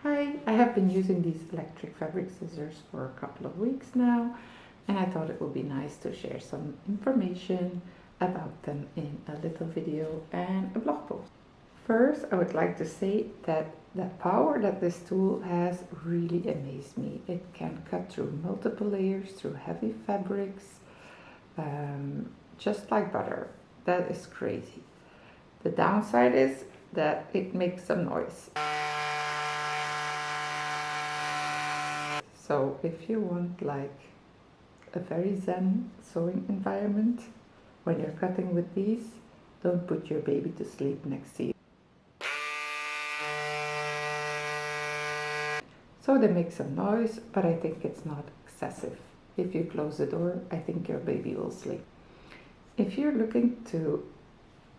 Hi, I have been using these electric fabric scissors for a couple of weeks now, and I thought it would be nice to share some information about them in a little video and a blog post. First, I would like to say that the power that this tool has really amazed me. It can cut through multiple layers, through heavy fabrics, just like butter. That is crazy. The downside is that it makes some noise. So if you want like a very zen sewing environment when you're cutting with these, don't put your baby to sleep next to you. So they make some noise, but I think it's not excessive. If you close the door, I think your baby will sleep. If you're looking to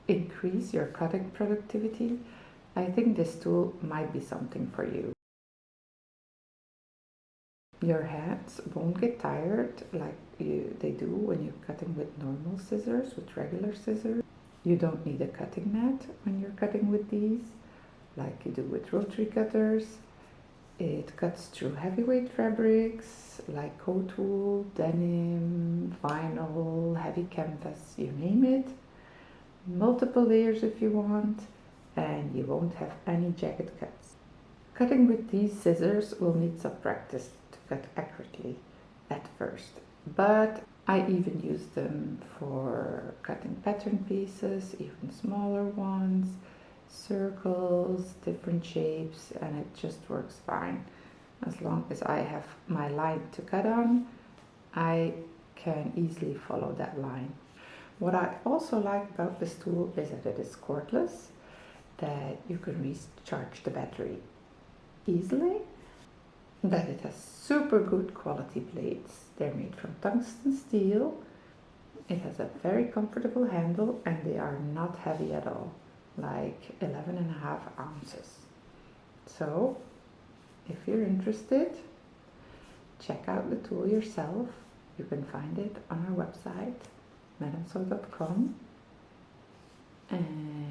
increase your cutting productivity, I think this tool might be something for you. Your hands won't get tired like they do when you're cutting with normal scissors, with regular scissors. You don't need a cutting mat when you're cutting with these, like you do with rotary cutters. It cuts through heavyweight fabrics like coat wool, denim, vinyl, heavy canvas, you name it. Multiple layers if you want, and you won't have any jagged cuts. Cutting with these scissors will need some practice to cut accurately at first, but I even use them for cutting pattern pieces, even smaller ones, circles, different shapes, and it just works fine. As long as I have my line to cut on, I can easily follow that line. What I also like about this tool is that it is cordless, that you can recharge the battery easily, that it has super good quality blades. They're made from tungsten steel. It has a very comfortable handle and they are not heavy at all, like 11.5 ounces. So if you're interested, check out the tool yourself. You can find it on our website, MadamSew.com, and